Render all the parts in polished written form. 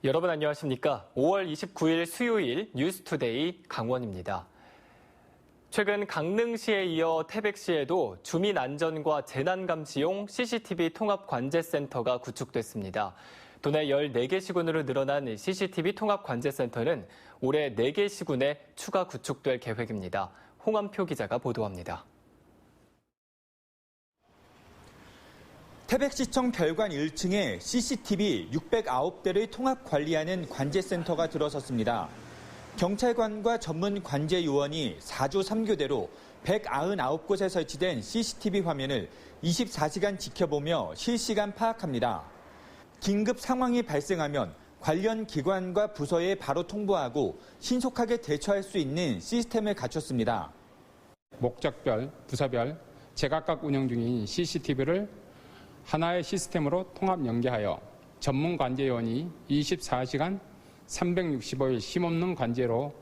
여러분 안녕하십니까? 5월 29일 수요일 뉴스투데이 강원입니다. 최근 강릉시에 이어 태백시에도 주민 안전과 재난 감시용 CCTV 통합 관제센터가 구축됐습니다. 도내 14개 시군으로 늘어난 CCTV 통합 관제센터는 올해 4개 시군에 추가 구축될 계획입니다. 홍한표 기자가 보도합니다. 태백시청 별관 1층에 CCTV 609대를 통합 관리하는 관제센터가 들어섰습니다. 경찰관과 전문 관제 요원이 4조 3교대로 199곳에 설치된 CCTV 화면을 24시간 지켜보며 실시간 파악합니다. 긴급 상황이 발생하면 관련 기관과 부서에 바로 통보하고 신속하게 대처할 수 있는 시스템을 갖췄습니다. 목적별, 부서별, 제각각 운영 중인 CCTV를 하나의 시스템으로 통합 연계하여 전문 관제요원이 24시간 365일 쉼없는 관제로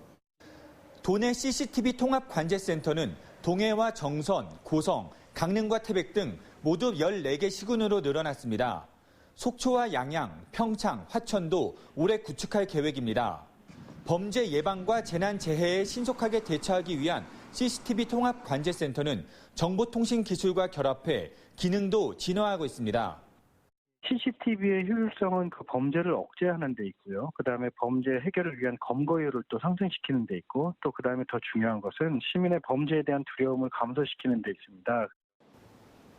도내 CCTV 통합 관제센터는 동해와 정선, 고성, 강릉과 태백 등 모두 14개 시군으로 늘어났습니다. 속초와 양양, 평창, 화천도 올해 구축할 계획입니다. 범죄 예방과 재난 재해에 신속하게 대처하기 위한 CCTV 통합 관제센터는 정보통신 기술과 결합해 기능도 진화하고 있습니다. CCTV의 효율성은 그 범죄를 억제하는 데 있고요. 그다음에 범죄 해결을 위한 검거율을 또 상승시키는 데 있고, 또 그다음에 더 중요한 것은 시민의 범죄에 대한 두려움을 감소시키는 데 있습니다.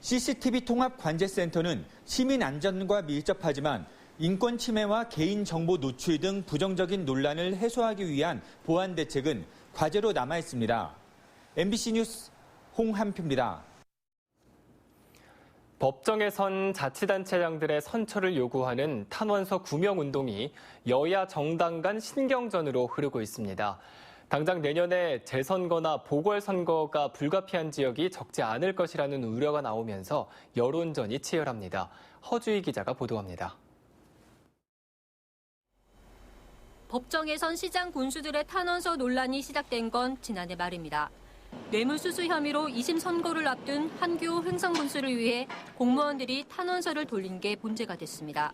CCTV 통합 관제센터는 시민 안전과 밀접하지만 인권 침해와 개인 정보 노출 등 부정적인 논란을 해소하기 위한 보완 대책은 과제로 남아 있습니다. MBC 뉴스 홍한표입니다. 법정에 선 자치단체장들의 선처를 요구하는 탄원서 구명 운동이 여야 정당 간 신경전으로 흐르고 있습니다. 당장 내년에 재선거나 보궐선거가 불가피한 지역이 적지 않을 것이라는 우려가 나오면서 여론전이 치열합니다. 허주희 기자가 보도합니다. 법정에 선 시장 군수들의 탄원서 논란이 시작된 건 지난해 말입니다. 뇌물수수 혐의로 2심 선고를 앞둔 한규호 횡성군수를 위해 공무원들이 탄원서를 돌린 게 문제가 됐습니다.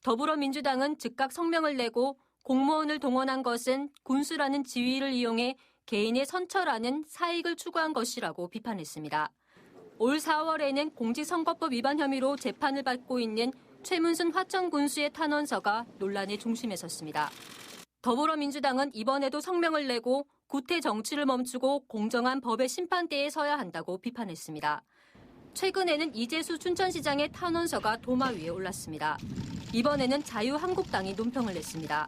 더불어민주당은 즉각 성명을 내고 공무원을 동원한 것은 군수라는 지위를 이용해 개인의 선처라는 사익을 추구한 것이라고 비판했습니다. 올 4월에는 공직선거법 위반 혐의로 재판을 받고 있는 최문순 화천군수의 탄원서가 논란의 중심에 섰습니다. 더불어민주당은 이번에도 성명을 내고 구태 정치를 멈추고 공정한 법의 심판대에 서야 한다고 비판했습니다. 최근에는 이재수 춘천시장의 탄원서가 도마 위에 올랐습니다. 이번에는 자유한국당이 논평을 냈습니다.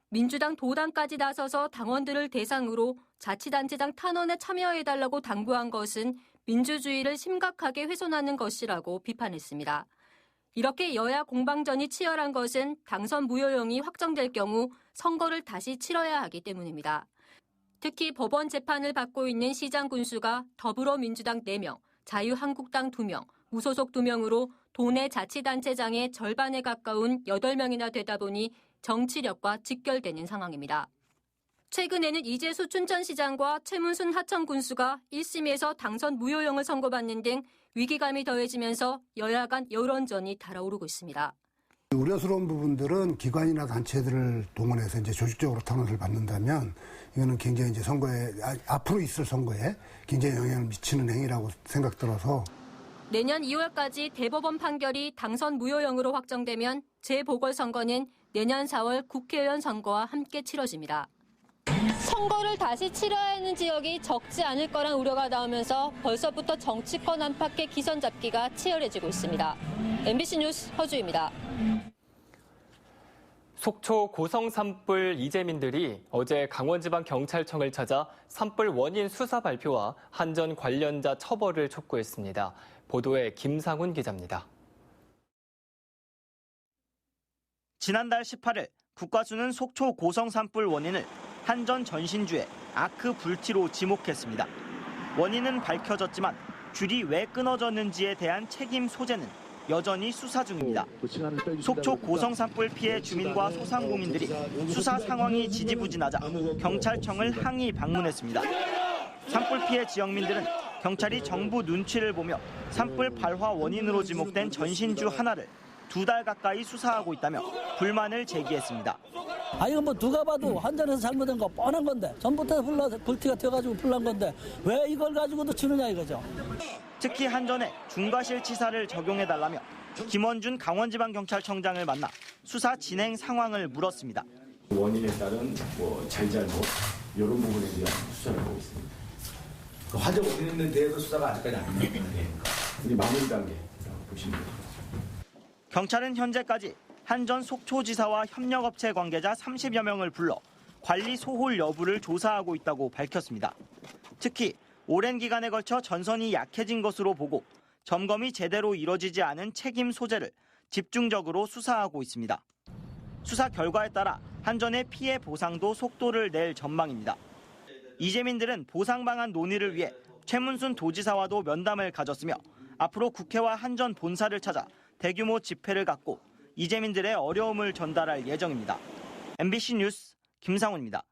민주당 도당까지 나서서 당원들을 대상으로 자치단체장 탄원에 참여해달라고 당부한 것은 민주주의를 심각하게 훼손하는 것이라고 비판했습니다. 이렇게 여야 공방전이 치열한 것은 당선 무효형이 확정될 경우 선거를 다시 치러야 하기 때문입니다. 특히 법원 재판을 받고 있는 시장 군수가 더불어민주당 4명, 자유한국당 2명, 무소속 2명으로 도내 자치단체장의 절반에 가까운 8명이나 되다 보니 정치력과 직결되는 상황입니다. 최근에는 이재수 춘천시장과 최문순 하천군수가 1심에서 당선 무효형을 선고받는 등 위기감이 더해지면서 여야 간 여론전이 달아오르고 있습니다. 우려스러운 부분들은 기관이나 단체들을 동원해서 이제 조직적으로 탄원을 받는다면 이거는 굉장히 이제 선거에 앞으로 있을 선거에 굉장히 영향을 미치는 행위라고 생각 들어서 내년 2월까지 대법원 판결이 당선 무효형으로 확정되면 재보궐선거는 내년 4월 국회의원 선거와 함께 치러집니다. 선거를 다시 치러야 하는 지역이 적지 않을 거란 우려가 나오면서 벌써부터 정치권 안팎의 기선 잡기가 치열해지고 있습니다. MBC 뉴스 허주입니다. 속초 고성 산불 이재민들이 어제 강원지방경찰청을 찾아 산불 원인 수사 발표와 한전 관련자 처벌을 촉구했습니다. 보도에 김상훈 기자입니다. 지난달 18일 국과수는 속초 고성 산불 원인을 한전 전신주의 아크 불티로 지목했습니다. 원인은 밝혀졌지만 줄이 왜 끊어졌는지에 대한 책임 소재는 여전히 수사 중입니다. 속초 고성 산불 피해 주민과 소상공인들이 수사 상황이 지지부진하자 경찰청을 항의 방문했습니다. 산불 피해 지역민들은 경찰이 정부 눈치를 보며 산불 발화 원인으로 지목된 전신주 하나를 2달 가까이 수사하고 있다며 불만을 제기했습니다. 이건 뭐 누가 봐도 한전에서 잘못된 거 뻔한 건데 전부터 불티가 튀어가지고 불난 건데 왜 이걸 가지고도 치느냐 이거죠. 특히 한전에 중과실치사를 적용해달라며 김원준 강원지방경찰청장을 만나 수사 진행 상황을 물었습니다. 원인에 따른 잘잘못 이런 부분에 대한 수사를 하고 있습니다. 화재 원인에 대해서 수사가 아직까지 안 됐다는 얘기입니까? 우리 마무리 단계라고 보시면 됩니다. 경찰은 현재까지 한전 속초지사와 협력업체 관계자 30여 명을 불러 관리 소홀 여부를 조사하고 있다고 밝혔습니다. 특히 오랜 기간에 걸쳐 전선이 약해진 것으로 보고 점검이 제대로 이뤄지지 않은 책임 소재를 집중적으로 수사하고 있습니다. 수사 결과에 따라 한전의 피해 보상도 속도를 낼 전망입니다. 이재민들은 보상 방안 논의를 위해 최문순 도지사와도 면담을 가졌으며 앞으로 국회와 한전 본사를 찾아 대규모 집회를 갖고 이재민들의 어려움을 전달할 예정입니다. MBC 뉴스 김상훈입니다.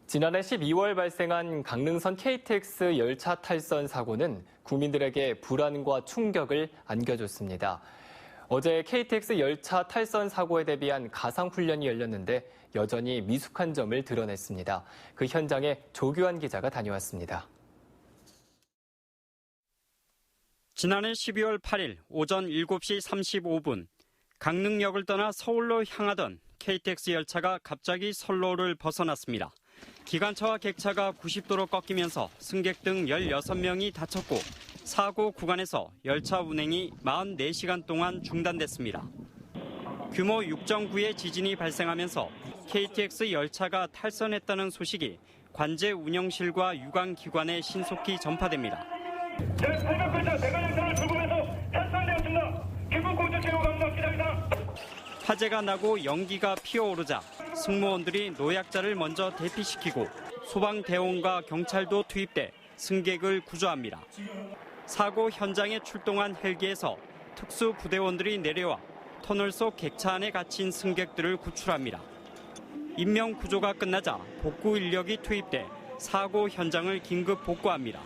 지난해 12월 발생한 강릉선 KTX 열차 탈선 사고는 국민들에게 불안과 충격을 안겨줬습니다. 어제 KTX 열차 탈선 사고에 대비한 가상훈련이 열렸는데 여전히 미숙한 점을 드러냈습니다. 그 현장에 조규환 기자가 다녀왔습니다. 지난해 12월 8일 오전 7시 35분 강릉역을 떠나 서울로 향하던 KTX 열차가 갑자기 선로를 벗어났습니다. 기관차와 객차가 90도로 꺾이면서 승객 등 16명이 다쳤고 사고 구간에서 열차 운행이 44시간 동안 중단됐습니다. 규모 6.9의 지진이 발생하면서 KTX 열차가 탈선했다는 소식이 관제 운영실과 유관기관에 신속히 전파됩니다. 제800회차 대관열차를 출국해서 탈선되었습니다. 기부공주체육관광 기자입니다. 화재가 나고 연기가 피어오르자 승무원들이 노약자를 먼저 대피시키고 소방대원과 경찰도 투입돼 승객을 구조합니다. 사고 현장에 출동한 헬기에서 특수부대원들이 내려와 터널 속 객차 안에 갇힌 승객들을 구출합니다. 인명구조가 끝나자 복구 인력이 투입돼 사고 현장을 긴급 복구합니다.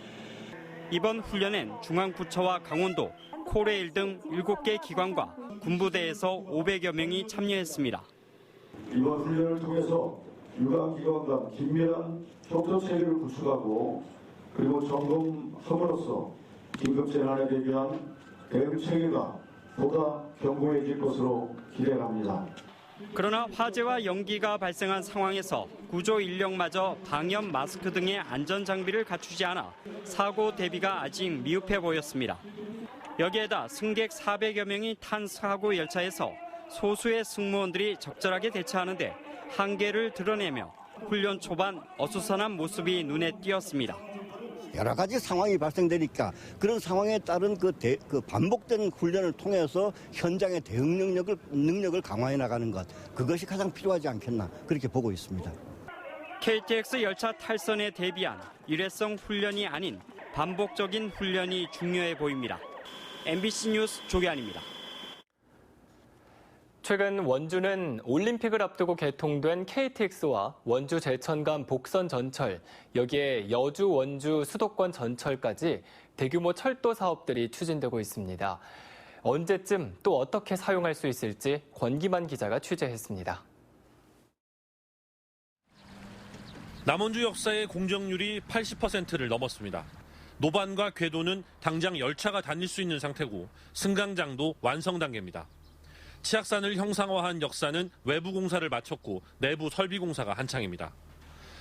이번 훈련엔 중앙부처와 강원도, 코레일 등 7개 기관과 군부대에서 500여 명이 참여했습니다. 이번 훈련을 통해서 유관기관 간 긴밀한 협조 체계를 구축하고 그리고 점검함으로써 긴급재난에 대비한 대응 체계가 보다 견고해질 것으로 기대합니다. 그러나 화재와 연기가 발생한 상황에서 구조 인력마저 방역 마스크 등의 안전 장비를 갖추지 않아 사고 대비가 아직 미흡해 보였습니다. 여기에다 승객 400여 명이 탄 사고 열차에서 소수의 승무원들이 적절하게 대처하는데 한계를 드러내며 훈련 초반 어수선한 모습이 눈에 띄었습니다. 여러 가지 상황이 발생되니까 그런 상황에 따른 그 반복된 훈련을 통해서 현장의 대응 능력을 강화해 나가는 것, 그것이 가장 필요하지 않겠나 그렇게 보고 있습니다. KTX 열차 탈선에 대비한 일회성 훈련이 아닌 반복적인 훈련이 중요해 보입니다. MBC 뉴스 조규환입니다. 최근 원주는 올림픽을 앞두고 개통된 KTX와 원주 제천 간 복선 전철, 여기에 여주 원주 수도권 전철까지 대규모 철도 사업들이 추진되고 있습니다. 언제쯤 또 어떻게 사용할 수 있을지 권기만 기자가 취재했습니다. 남원주 역사의 공정률이 80%를 넘었습니다. 노반과 궤도는 당장 열차가 다닐 수 있는 상태고 승강장도 완성 단계입니다. 치악산을 형상화한 역사는 외부 공사를 마쳤고 내부 설비 공사가 한창입니다.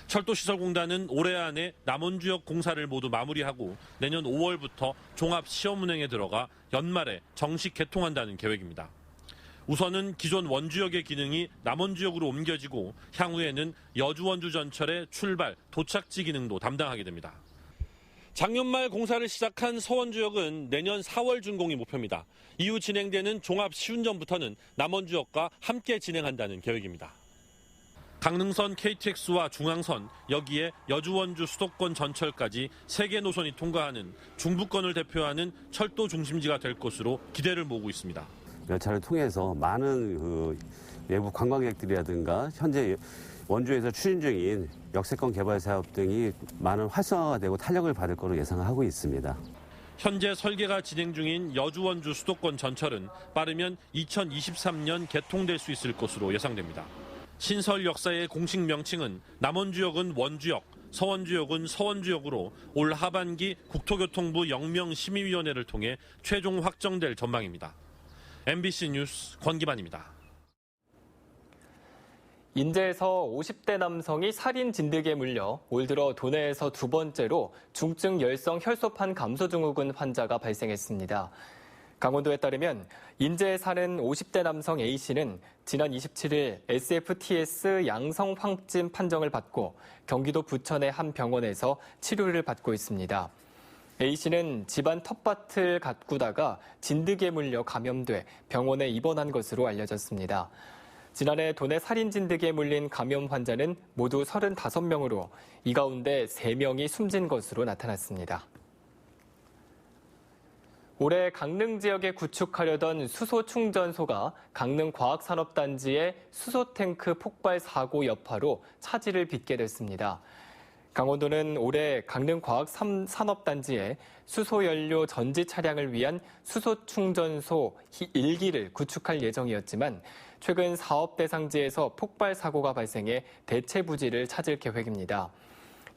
철도시설공단은 올해 안에 남원주역 공사를 모두 마무리하고 내년 5월부터 종합 시험 운행에 들어가 연말에 정식 개통한다는 계획입니다. 우선은 기존 원주역의 기능이 남원주역으로 옮겨지고 향후에는 여주 원주 전철의 출발, 도착지 기능도 담당하게 됩니다. 작년 말 공사를 시작한 서원주역은 내년 4월 준공이 목표입니다. 이후 진행되는 종합 시운전부터는 남원주역과 함께 진행한다는 계획입니다. 강릉선 KTX와 중앙선, 여기에 여주원주 수도권 전철까지 3개 노선이 통과하는 중부권을 대표하는 철도 중심지가 될 것으로 기대를 모으고 있습니다. 열차를 통해서 많은 외부 관광객들이라든가 현재 원주에서 추진 중인 역세권 개발 사업 등이 많은 활성화가 되고 탄력을 받을 것으로 예상하고 있습니다. 현재 설계가 진행 중인 여주 원주 수도권 전철은 빠르면 2023년 개통될 수 있을 것으로 예상됩니다. 신설 역사의 공식 명칭은 남원주역은 원주역, 서원주역은 서원주역으로 올 하반기 국토교통부 영명심의위원회를 통해 최종 확정될 전망입니다. MBC 뉴스 권기반입니다. 인제에서 50대 남성이 살인 진드기에 물려 올 들어 도내에서 두 번째로 중증 열성 혈소판 감소 증후군 환자가 발생했습니다. 강원도에 따르면 인제에 사는 50대 남성 A씨는 지난 27일 SFTS 양성 황진 판정을 받고 경기도 부천의 한 병원에서 치료를 받고 있습니다. A씨는 집안 텃밭을 가꾸다가 진드기에 물려 감염돼 병원에 입원한 것으로 알려졌습니다. 지난해 도내 살인 진드기에 물린 감염 환자는 모두 35명으로 이 가운데 3명이 숨진 것으로 나타났습니다. 올해 강릉 지역에 구축하려던 수소 충전소가 강릉과학산업단지의 수소탱크 폭발 사고 여파로 차질을 빚게 됐습니다. 강원도는 올해 강릉과학산업단지에 수소연료 전지 차량을 위한 수소충전소 1기를 구축할 예정이었지만 최근 사업 대상지에서 폭발 사고가 발생해 대체 부지를 찾을 계획입니다.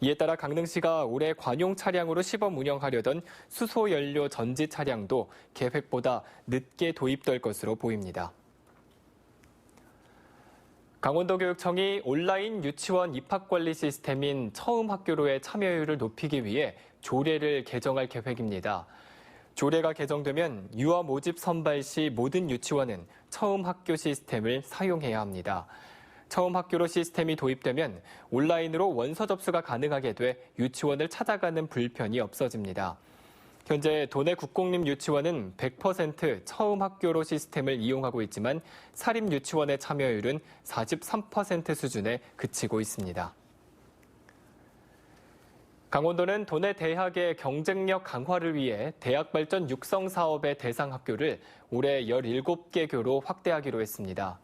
이에 따라 강릉시가 올해 관용 차량으로 시범 운영하려던 수소연료 전지 차량도 계획보다 늦게 도입될 것으로 보입니다. 강원도교육청이 온라인 유치원 입학관리 시스템인 처음학교로의 참여율을 높이기 위해 조례를 개정할 계획입니다. 조례가 개정되면 유아 모집 선발 시 모든 유치원은 처음학교 시스템을 사용해야 합니다. 처음학교로 시스템이 도입되면 온라인으로 원서 접수가 가능하게 돼 유치원을 찾아가는 불편이 없어집니다. 현재 도내 국공립 유치원은 100% 처음학교로 시스템을 이용하고 있지만 사립 유치원의 참여율은 43% 수준에 그치고 있습니다. 강원도는 도내 대학의 경쟁력 강화를 위해 대학 발전 육성 사업의 대상 학교를 올해 17개 교로 확대하기로 했습니다.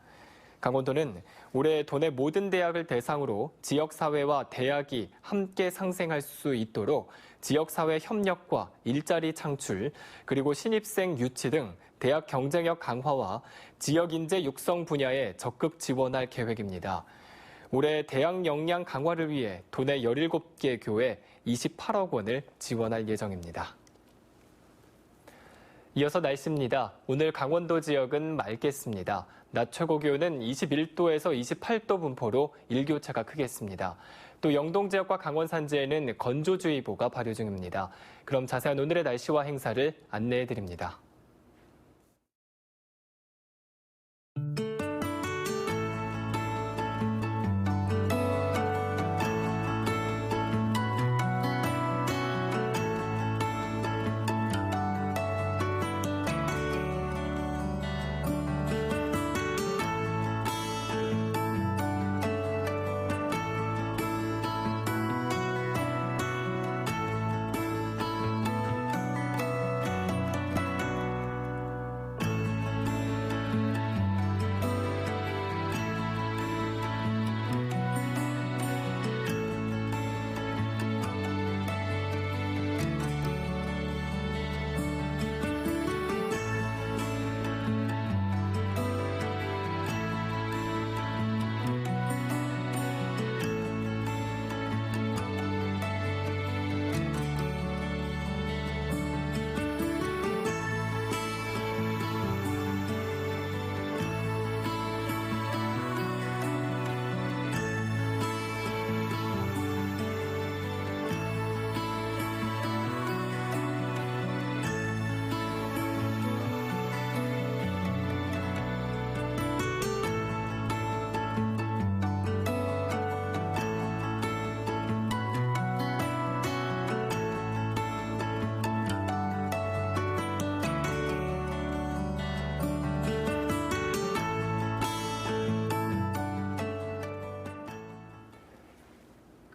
강원도는 올해 도내 모든 대학을 대상으로 지역사회와 대학이 함께 상생할 수 있도록 지역사회 협력과 일자리 창출, 그리고 신입생 유치 등 대학 경쟁력 강화와 지역인재 육성 분야에 적극 지원할 계획입니다. 올해 대학 역량 강화를 위해 도내 17개 교에 28억 원을 지원할 예정입니다. 이어서 날씨입니다. 오늘 강원도 지역은 맑겠습니다. 낮 최고 기온은 21도에서 28도 분포로 일교차가 크겠습니다. 또 영동 지역과 강원 산지에는 건조주의보가 발효 중입니다. 그럼 자세한 오늘의 날씨와 행사를 안내해 드립니다.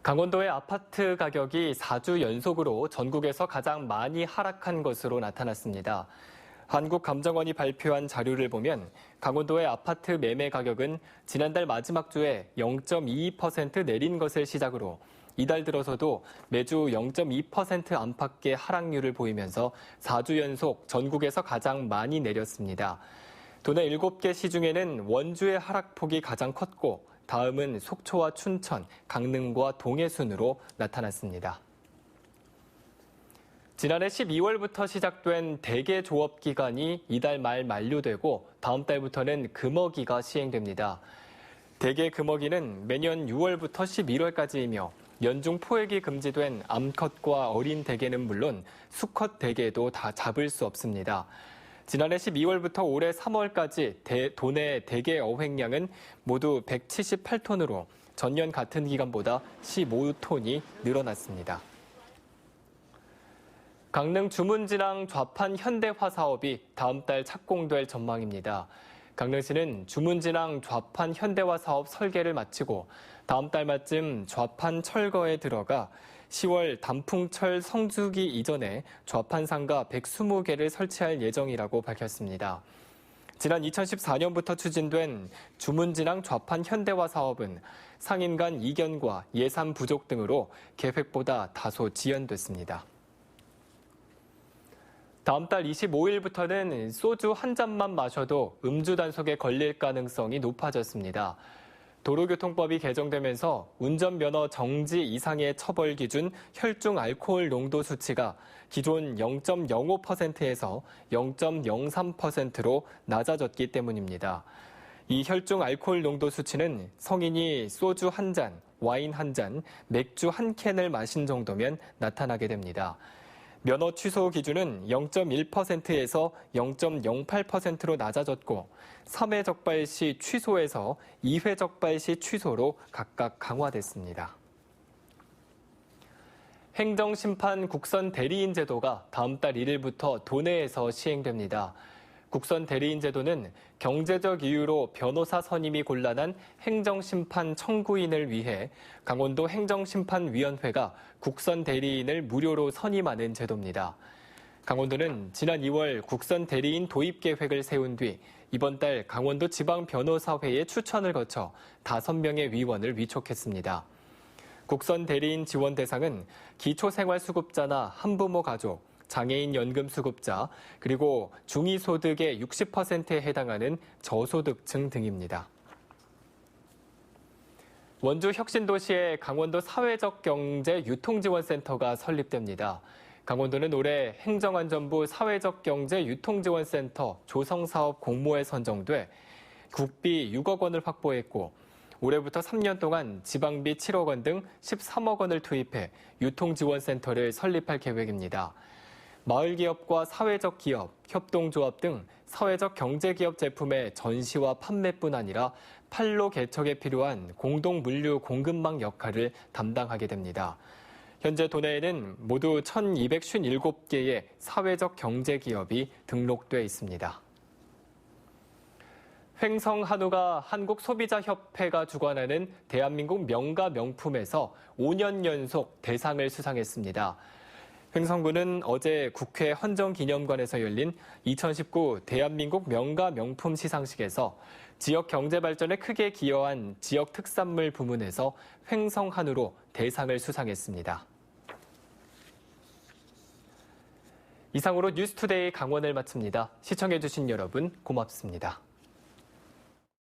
강원도의 아파트 가격이 4주 연속으로 전국에서 가장 많이 하락한 것으로 나타났습니다. 한국감정원이 발표한 자료를 보면 강원도의 아파트 매매 가격은 지난달 마지막 주에 0.22% 내린 것을 시작으로 이달 들어서도 매주 0.2% 안팎의 하락률을 보이면서 4주 연속 전국에서 가장 많이 내렸습니다. 도내 7개 시 중에는 원주의 하락폭이 가장 컸고 다음은 속초와 춘천, 강릉과 동해 순으로 나타났습니다. 지난해 12월부터 시작된 대게 조업 기간이 이달 말 만료되고 다음 달부터는 금어기가 시행됩니다. 대게 금어기는 매년 6월부터 11월까지이며 연중 포획이 금지된 암컷과 어린 대게는 물론 수컷 대게도 다 잡을 수 없습니다. 지난해 12월부터 올해 3월까지 도내 대게 어획량은 모두 178톤으로 전년 같은 기간보다 15톤이 늘어났습니다. 강릉 주문진항 좌판 현대화 사업이 다음 달 착공될 전망입니다. 강릉시는 주문진항 좌판 현대화 사업 설계를 마치고 다음 달 말쯤 좌판 철거에 들어가 10월 단풍철 성수기 이전에 좌판 상가 120개를 설치할 예정이라고 밝혔습니다. 지난 2014년부터 추진된 주문진항 좌판 현대화 사업은 상인 간 이견과 예산 부족 등으로 계획보다 다소 지연됐습니다. 다음 달 25일부터는 소주 한 잔만 마셔도 음주 단속에 걸릴 가능성이 높아졌습니다. 도로교통법이 개정되면서 운전면허 정지 이상의 처벌 기준 혈중 알코올 농도 수치가 기존 0.05%에서 0.03%로 낮아졌기 때문입니다. 이 혈중 알코올 농도 수치는 성인이 소주 한 잔, 와인 한 잔, 맥주 한 캔을 마신 정도면 나타나게 됩니다. 면허 취소 기준은 0.1%에서 0.08%로 낮아졌고 3회 적발 시 취소에서 2회 적발 시 취소로 각각 강화됐습니다. 행정심판 국선 대리인 제도가 다음 달 1일부터 도내에서 시행됩니다. 국선 대리인 제도는 경제적 이유로 변호사 선임이 곤란한 행정심판 청구인을 위해 강원도 행정심판위원회가 국선 대리인을 무료로 선임하는 제도입니다. 강원도는 지난 2월 국선 대리인 도입 계획을 세운 뒤 이번 달 강원도 지방변호사회의 추천을 거쳐 5명의 위원을 위촉했습니다. 국선 대리인 지원 대상은 기초생활수급자나 한부모 가족, 장애인 연금수급자, 그리고 중위소득의 60%에 해당하는 저소득층 등입니다. 원주 혁신도시에 강원도 사회적 경제 유통지원센터가 설립됩니다. 강원도는 올해 행정안전부 사회적 경제 유통지원센터 조성사업 공모에 선정돼 국비 6억 원을 확보했고 올해부터 3년 동안 지방비 7억 원 등 13억 원을 투입해 유통지원센터를 설립할 계획입니다. 마을기업과 사회적 기업, 협동조합 등 사회적 경제기업 제품의 전시와 판매뿐 아니라 판로 개척에 필요한 공동물류 공급망 역할을 담당하게 됩니다. 현재 도내에는 모두 1,257개의 사회적 경제기업이 등록돼 있습니다. 횡성한우가 한국소비자협회가 주관하는 대한민국 명가 명품에서 5년 연속 대상을 수상했습니다. 횡성군은 어제 국회 헌정기념관에서 열린 2019 대한민국 명가 명품 시상식에서 지역 경제 발전에 크게 기여한 지역 특산물 부문에서 횡성한우로 대상을 수상했습니다. 이상으로 뉴스투데이 강원을 마칩니다. 시청해주신 여러분 고맙습니다.